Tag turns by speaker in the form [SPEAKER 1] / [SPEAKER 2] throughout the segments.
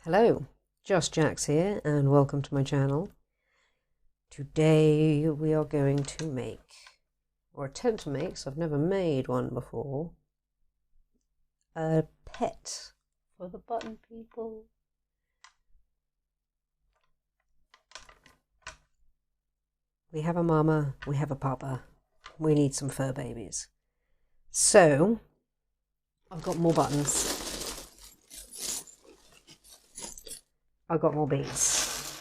[SPEAKER 1] Hello, Just Jax here and welcome to my channel. Today we are going to make, or attempt to make, so I've never made one before, a pet for the button people. We have a mama, we have a papa, we need some fur babies. So, I've got more buttons. I've got more beads.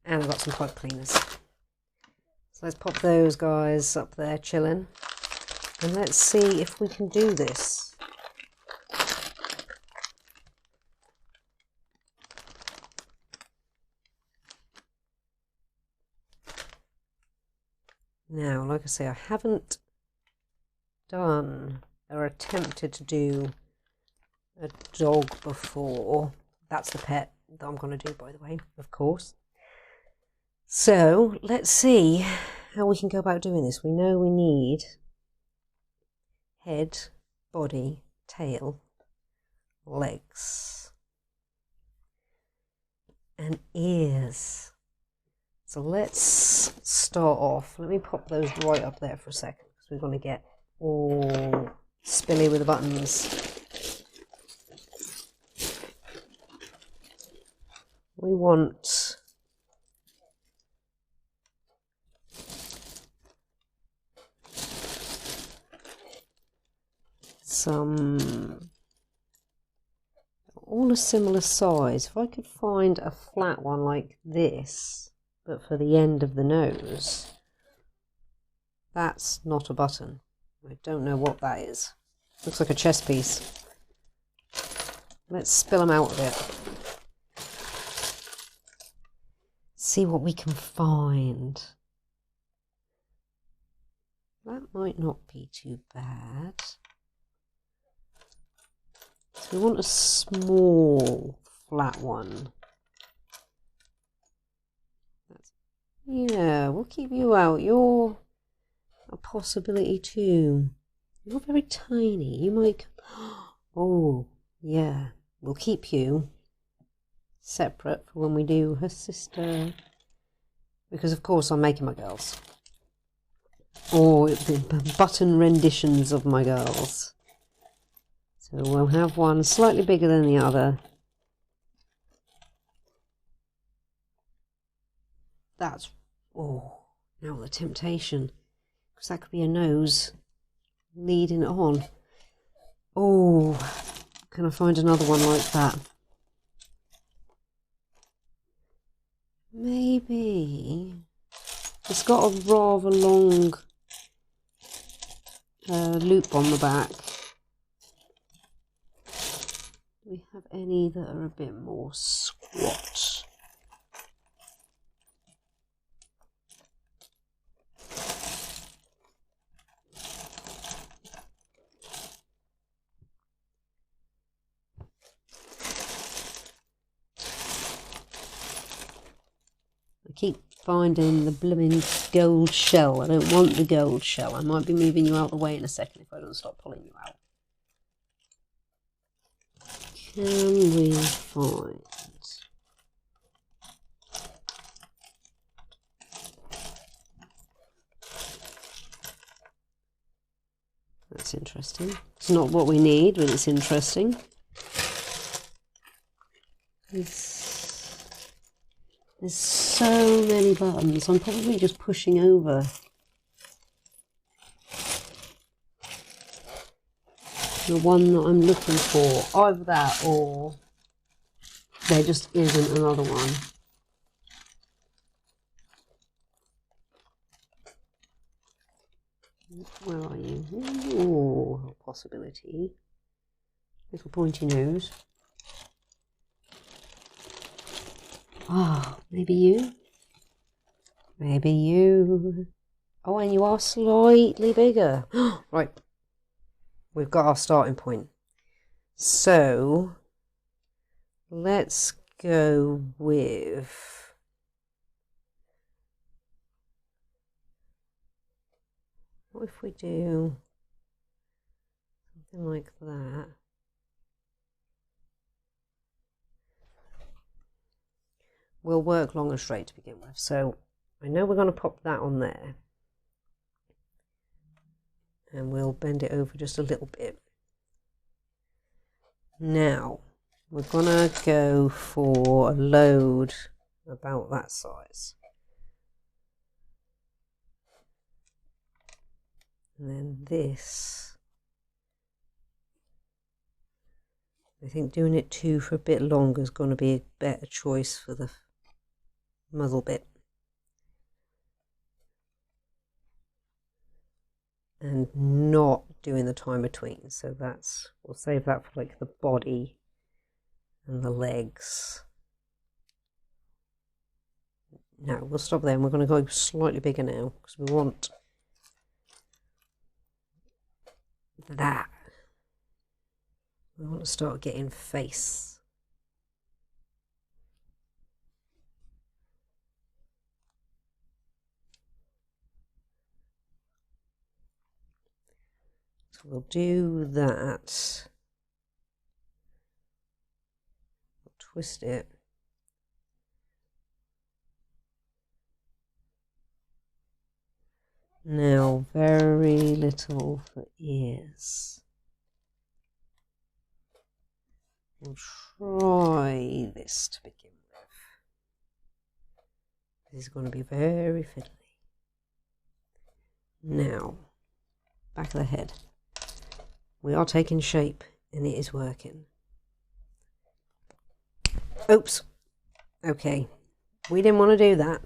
[SPEAKER 1] And I've got some pipe cleaners. So let's pop those guys up there chilling. And let's see if we can do this. Now, like I say, I haven't done or attempted to do a dog before. That's the pet that I'm going to do, by the way, of course. So let's see how we can go about doing this. We know we need head, body, tail, legs, and ears. So let's start off. Let me pop those right up there for a second because we're going to get all spilly with the buttons. We want some, all a similar size. If I could find a flat one like this, but for the end of the nose, that's not a button. I don't know what that is. Looks like a chess piece. Let's spill them out a bit. See what we can find. That might not be too bad. So we want a small flat one. Yeah, we'll keep you out. You're a possibility too. You're very tiny. You might... Oh, yeah. We'll keep you separate for when we do her sister, because of course I'm making my girls, or the button renditions of my girls. So we'll have one slightly bigger than the other. That's, oh, now the temptation, because that could be a nose leading it on. Oh, can I find another one like that? Maybe. It's got a rather long loop on the back. Do we have any that are a bit more squat? I keep finding the blooming gold shell. I don't want the gold shell. I might be moving you out of the way in a second if I don't stop pulling you out. Can we find... That's interesting. It's not what we need, but it's interesting. There's so many buttons. I'm probably just pushing over. The one that I'm looking for. Either that or there just isn't another one. Where are you? Oh, a possibility. Little pointy nose. Ah, maybe you? Maybe you. Oh, and you are slightly bigger. Right. We've got our starting point. So, let's go with... What if we do something like that? will work long and straight to begin with. So I know we're going to pop that on there. And we'll bend it over just a little bit. Now, we're going to go for a load about that size. And then this, I think doing it 2 for a bit longer is going to be a better choice for the muzzle bit. And not doing the time between. So that's, we'll save that for like the body and the legs. No, we'll stop there and we're going to go slightly bigger now because we want that. We want to start getting face. So we'll do that. We'll twist it. Now, very little for ears. We'll try this to begin with. This is going to be very fiddly. Now, back of the head. We are taking shape and it is working. Oops. Okay. We didn't want to do that.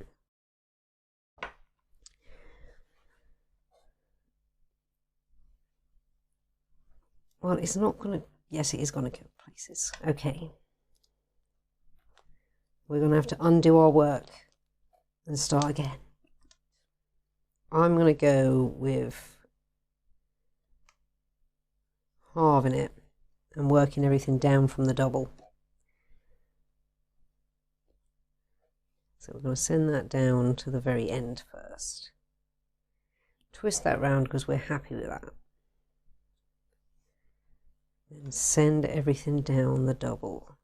[SPEAKER 1] Well, it's not going to... Yes, it is going to go places. Okay. We're going to have to undo our work and start again. I'm going to go with halving it and working everything down from the double. So we're going to send that down to the very end first. Twist that round because we're happy with that. Then send everything down the double.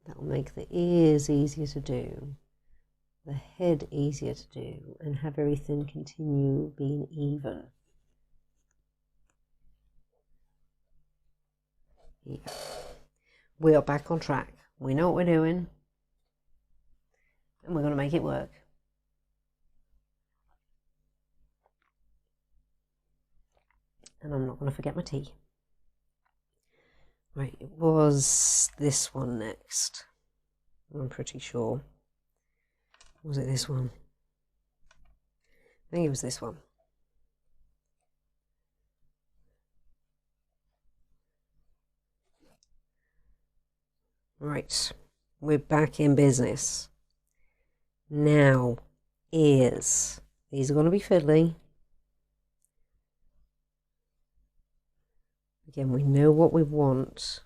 [SPEAKER 1] That'll make the ears easier to do, the head easier to do, and have everything continue being even. Yeah. We are back on track. We know what we're doing, and we're going to make it work. And I'm not going to forget my tea. Right, it was this one next. I'm pretty sure. Was it this one? I think it was this one. Right, we're back in business. Now, ears. These are going to be fiddly. Again, we know what we want.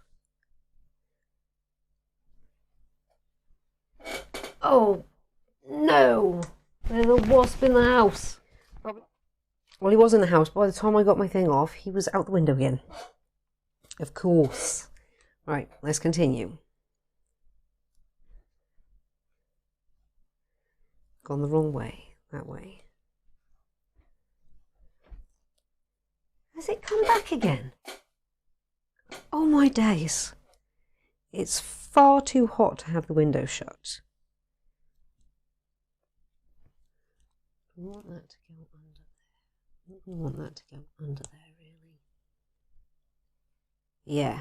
[SPEAKER 1] Oh, no! There's a wasp in the house. Well, he was in the house. By the time I got my thing off, he was out the window again. Of course. Right, let's continue. Gone the wrong way. That way. Has it come back again? Oh my days. It's far too hot to have the window shut. We want that to go under there. We want that to go under there, really. Yeah.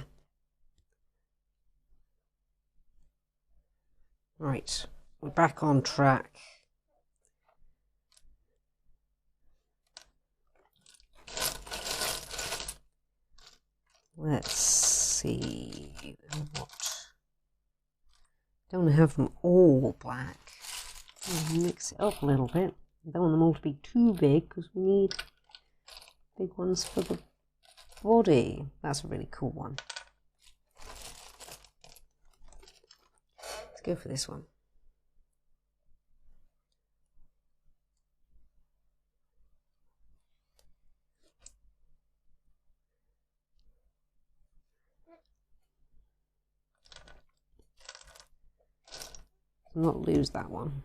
[SPEAKER 1] Right, we're back on track. Let's see what. Don't have them all black. I'll mix it up a little bit. I don't want them all to be too big because we need big ones for the body. That's a really cool one. Let's go for this one. not lose that one.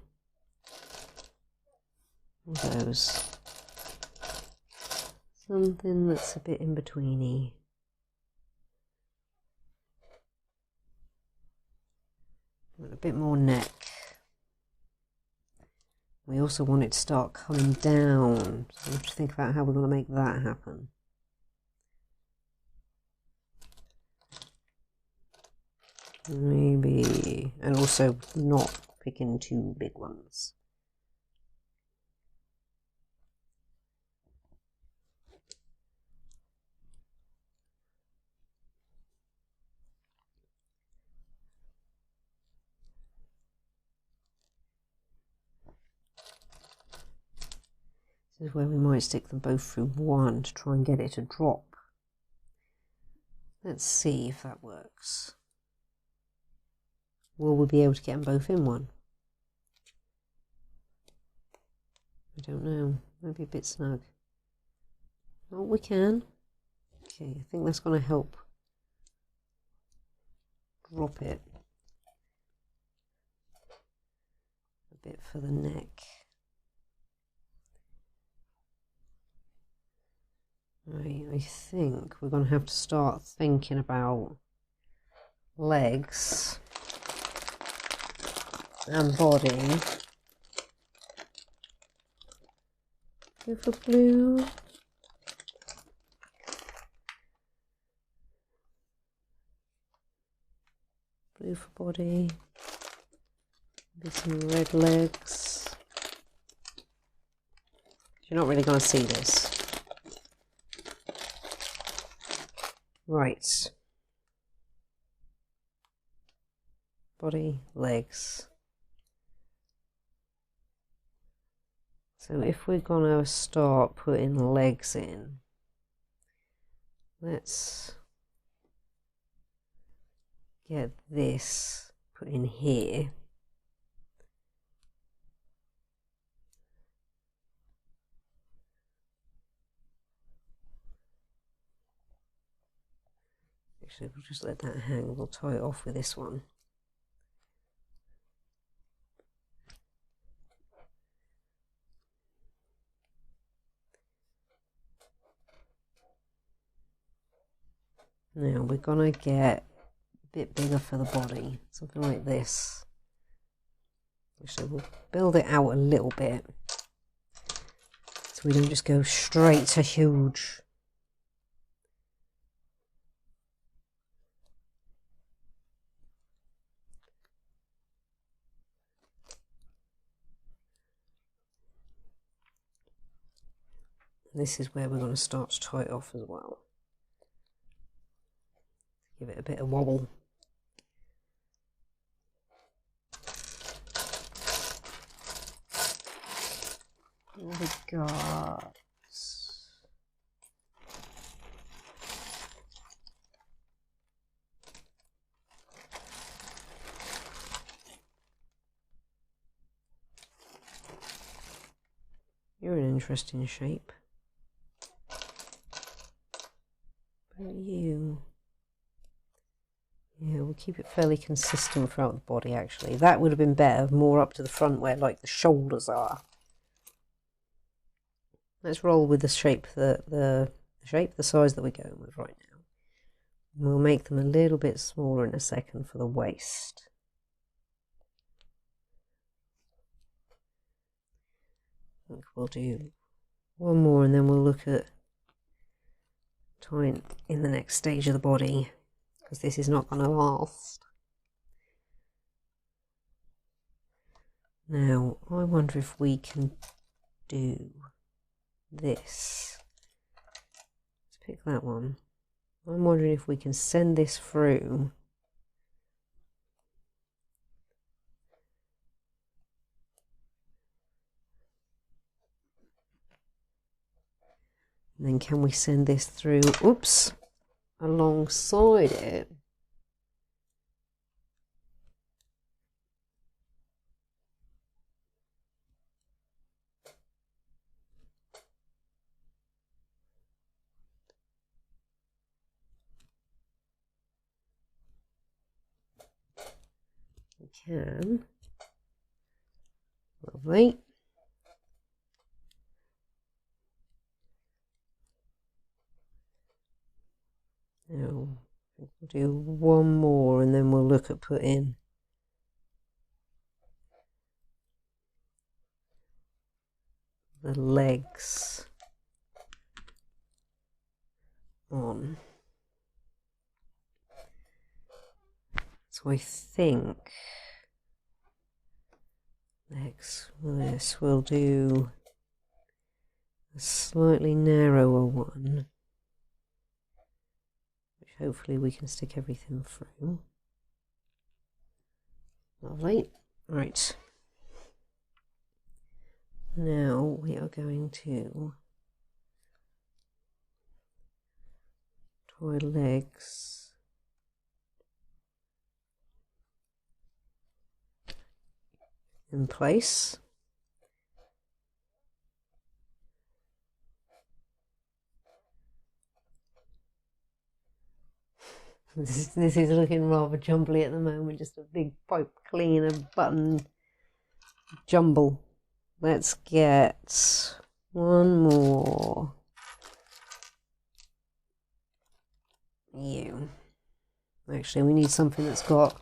[SPEAKER 1] Those. Something that's a bit in betweeny. With a bit more neck. We also want it to start coming down. So we have to think about how we're going to make that happen. Maybe, and also not picking too big ones. This is where we might stick them both through one to try and get it to drop. Let's see if that works. Will we be able to get them both in one? I don't know. Might be a bit snug. Oh, we can. Okay, I think that's going to help drop it a bit for the neck. Right, I think we're going to have to start thinking about legs and body. Go for blue. Blue for body. Maybe some red legs. You're not really going to see this. Right. Body, legs. So if we're going to start putting legs in, let's get this put in here. Actually, we'll just let that hang. We'll tie it off with this one. Now we're going to get a bit bigger for the body, something like this. Actually, we'll build it out a little bit so we don't just go straight to huge. This is where we're going to start to tie it off as well. Give it a bit of wobble. What we got? You're an interesting shape. But you... Yeah, we'll keep it fairly consistent throughout the body, actually. That would have been better, more up to the front where, like, the shoulders are. Let's roll with the shape, the size that we're going with right now. And we'll make them a little bit smaller in a second for the waist. I think we'll do one more and then we'll look at tying in the next stage of the body, because this is not going to last. Now, I wonder if we can do this. Let's pick that one. I'm wondering if we can send this through and then can we send this through, oops, alongside it. We can. Lovely. Now we'll do one more and then we'll look at putting the legs on. So I think next this we'll do a slightly narrower one, which hopefully we can stick everything through. Lovely. Right. Now we are going to draw legs in place. This is looking rather jumbly at the moment, just a big pipe clean and button jumble. Let's get one more. You. Actually, we need something that's got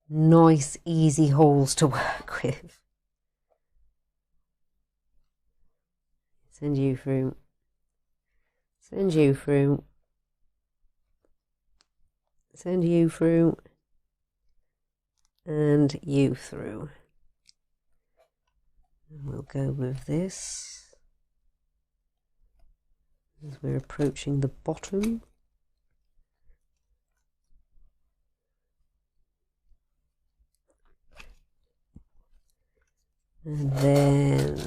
[SPEAKER 1] nice, easy holes to work with. Send you through. Send you through. Send you through. And you through. And we'll go with this as we're approaching the bottom. And then,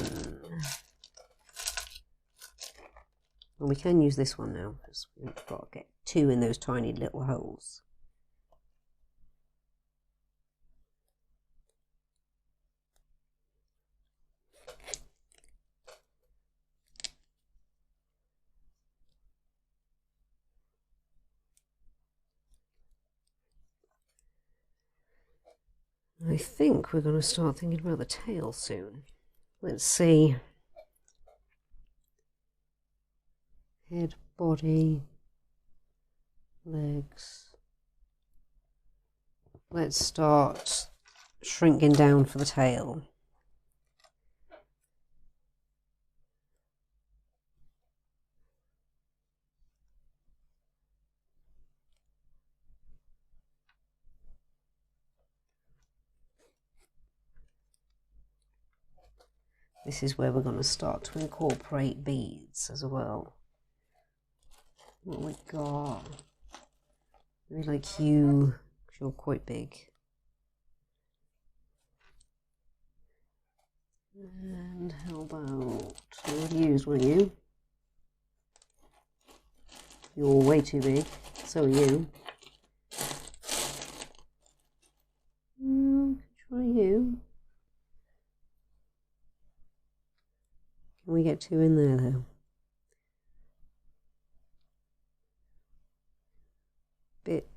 [SPEAKER 1] well, we can use this one now because we've got to get two in those tiny little holes. I think we're going to start thinking about the tail soon. Let's see. Head, body, legs. Let's start shrinking down for the tail. This is where we're going to start to incorporate beads as well. What we got? Maybe like you, because you're quite big. And how about, you would use, weren't you? You're way too big, so are you. Try you. Can we get two in there though? Bit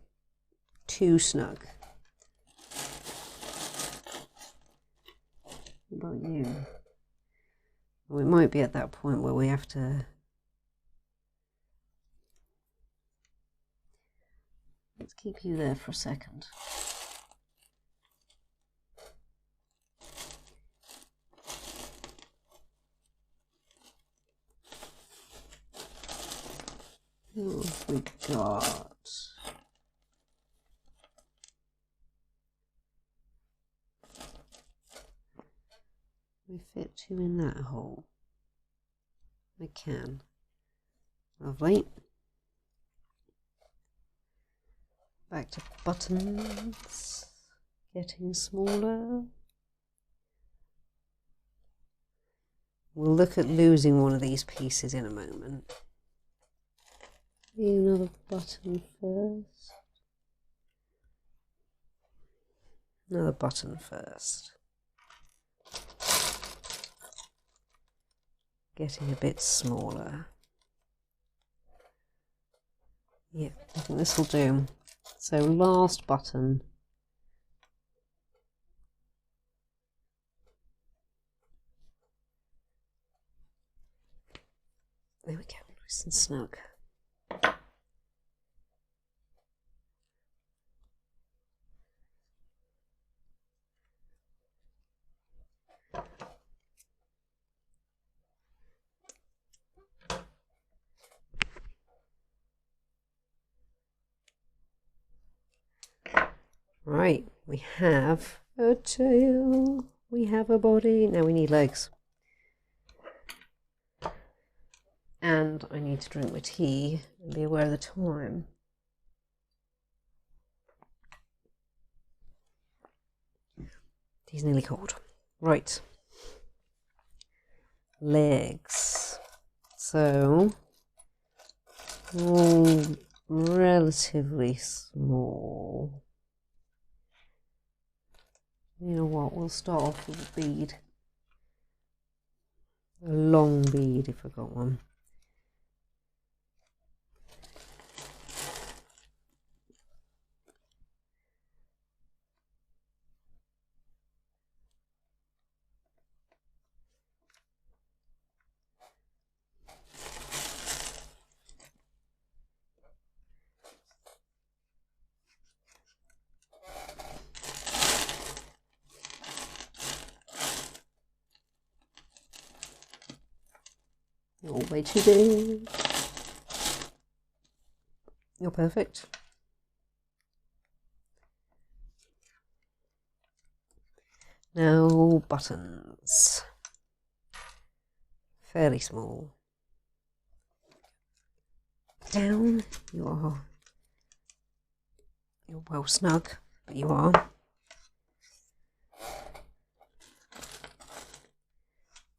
[SPEAKER 1] too snug. What about you? Well, it might be at that point where we have to. Let's keep you there for a second. What have we got? We fit two in that hole. I can. Lovely. Back to buttons. Getting smaller. We'll look at losing one of these pieces in a moment. Another button first. Another button first. Getting a bit smaller. Yeah, I think this will do. So last button. Nice and snug. Right, we have a tail, we have a body, now we need legs. And I need to drink my tea and be aware of the time. Tea's nearly cold. Right. Legs. So, relatively small. You know what, we'll start off with a bead. A long bead if I got one. You're way too big. You're perfect. Now buttons. Fairly small. Down. You're well snug, but you are.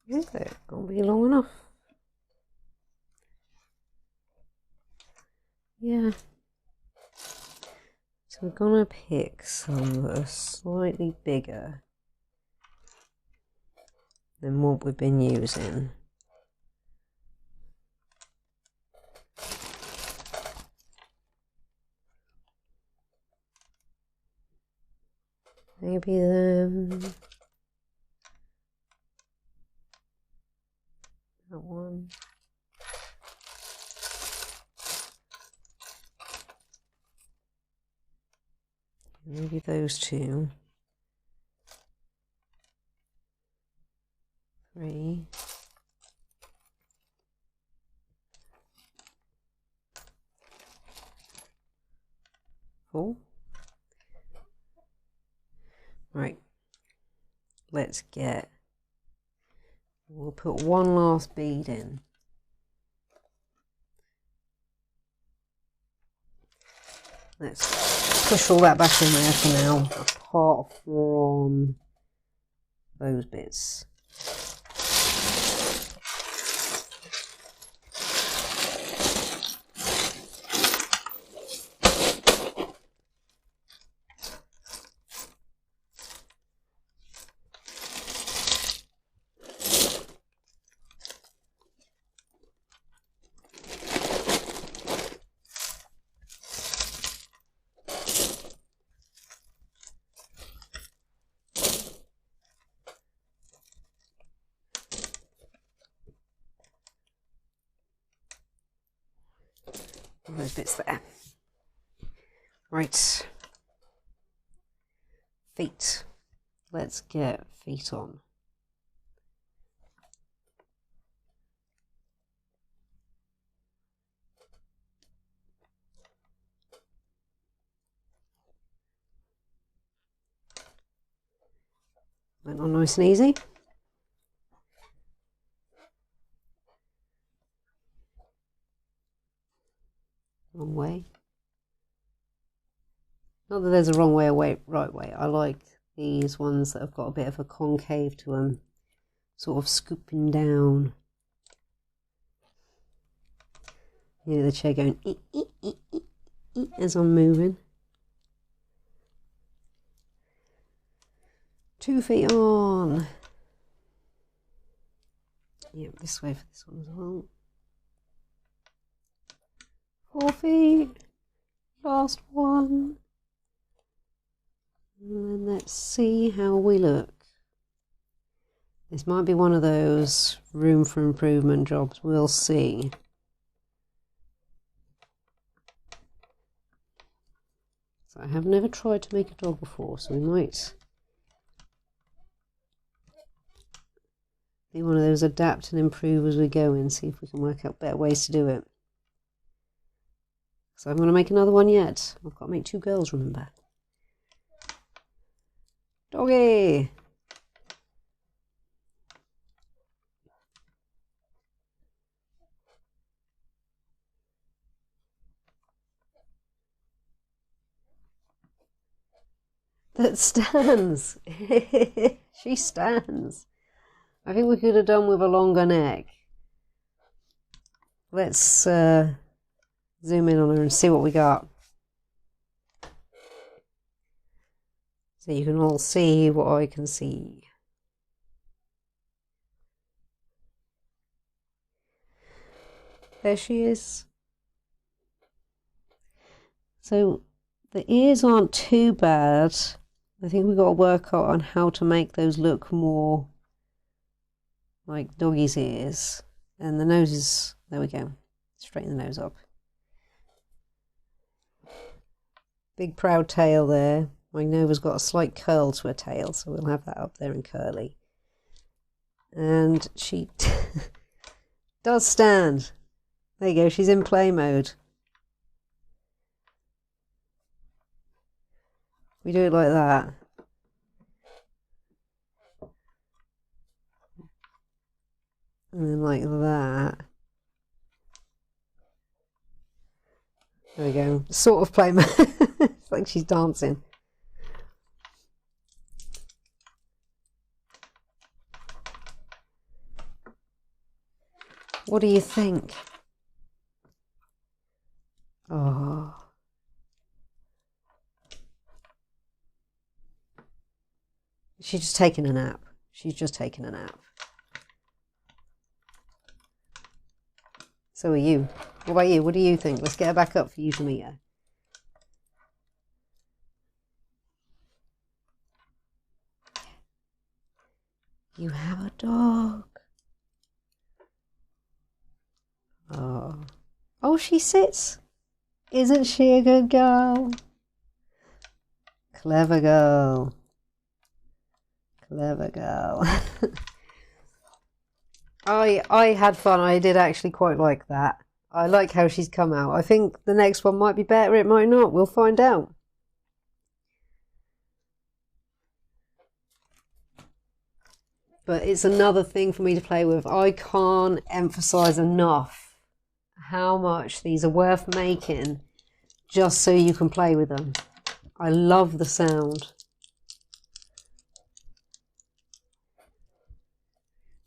[SPEAKER 1] Is it gonna be long enough? Yeah. So we're gonna pick some that are slightly bigger than what we've been using. Maybe that one. Maybe those two. 3. 4. Right. Let's get. We'll put one last bead in. Let's push all that back in there for now, apart from those bits. Those bits there. Right. Feet. Let's get feet on. Went on nice and easy. Wrong way. Not that there's a wrong way or right way. I like these ones that have got a bit of a concave to them, sort of scooping down. You know, the chair going as I'm moving. 2 feet on. Yep, this way for this one as well. 4 feet. Last one. And then let's see how we look. This might be one of those room for improvement jobs. We'll see. I have never tried to make a dog before, so we might be one of those adapt and improve as we go and see if we can work out better ways to do it. So I'm going to make another one yet. I've got to make 2 girls, remember. Doggy! That stands. She stands. I think we could have done with a longer neck. Let's zoom in on her and see what we got. So you can all see what I can see. There she is. So the ears aren't too bad. I think we've got to work out on how to make those look more like doggy's ears. And the nose is, there we go, straighten the nose up. Big proud tail there. My Nova's got a slight curl to her tail, so we'll have that up there and curly. And she does stand. There you go, she's in play mode. We do it like that. And then like that. There we go. Sort of play mode. It's like she's dancing. What do you think? Oh. She's just taking a nap. She's just taking a nap. So are you. What about you? What do you think? Let's get her back up for you to meet her. You have a dog. Oh. Oh, she sits. Isn't she a good girl? Clever girl. Clever girl. I had fun. I did actually quite like that. I like how she's come out. I think the next one might be better. It might not. We'll find out. But it's another thing for me to play with. I can't emphasize enough how much these are worth making just so you can play with them. I love the sound.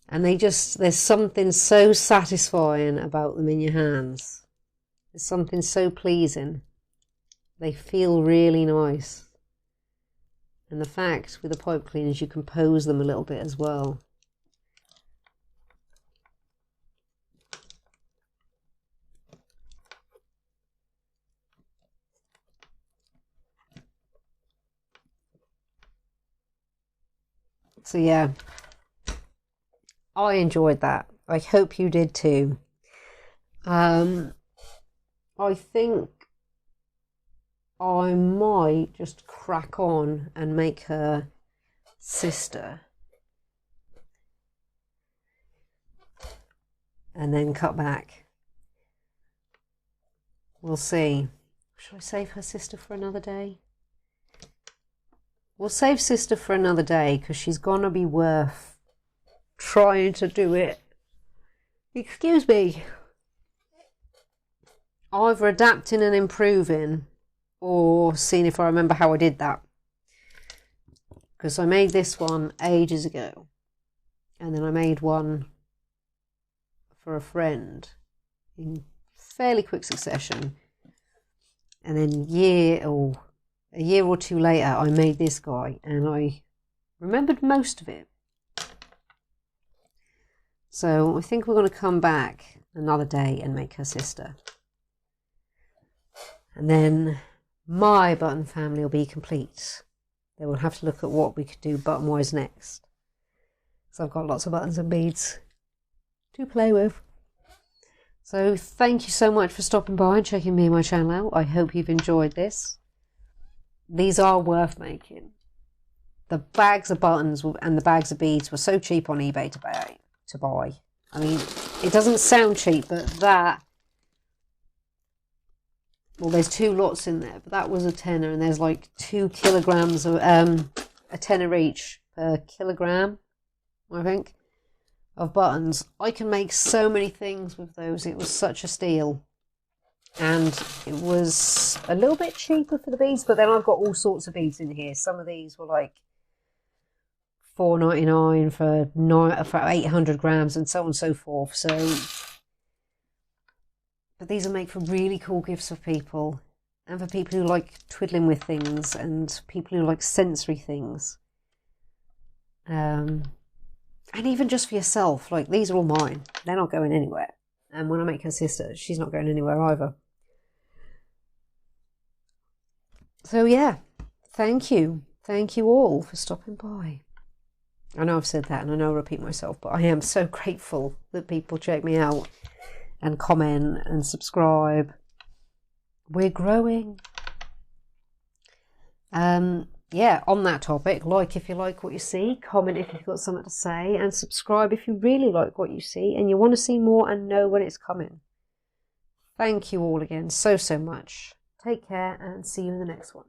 [SPEAKER 1] And there's something so satisfying about them in your hands. There's something so pleasing. They feel really nice. And the fact with the pipe cleaners you can pose them a little bit as well. So yeah. I enjoyed that. I hope you did too. I think I might just crack on and make her sister. And then cut back. We'll see. Should I save her sister for another day? We'll save sister for another day because she's gonna be worth trying to do it. Excuse me. Either adapting and improving or seeing if I remember how I did that. Because I made this one ages ago. And then I made one for a friend in fairly quick succession. And then a year or two later I made this guy and I remembered most of it. So I think we're going to come back another day and make her sister. And then my button family will be complete. Then we'll have to look at what we could do button-wise next. So I've got lots of buttons and beads to play with. So thank you so much for stopping by and checking me and my channel out. I hope you've enjoyed this. these are worth making. The bags of buttons and the bags of beads were so cheap on eBay to buy. I mean, it doesn't sound cheap, but that, well, there's 2 lots in there, but that was a tenner, and there's like 2 kilograms of, a tenner each per kilogram, I think, of buttons. I can make so many things with those. It was such a steal. And it was a little bit cheaper for the beads, but then I've got all sorts of beads in here. Some of these were like $4.99 for 800 grams and so on and so forth. So, but these will make for really cool gifts for people, and for people who like twiddling with things, and people who like sensory things. And even just for yourself, like these are all mine. They're not going anywhere. And when I make her sister, she's not going anywhere either. So yeah, thank you. Thank you all for stopping by. I know I've said that and I know I repeat myself, but I am so grateful that people check me out and comment and subscribe. We're growing. Yeah, on that topic, like if you like what you see, comment if you've got something to say, and subscribe if you really like what you see and you want to see more and know when it's coming. Thank you all again so much. Take care and see you in the next one.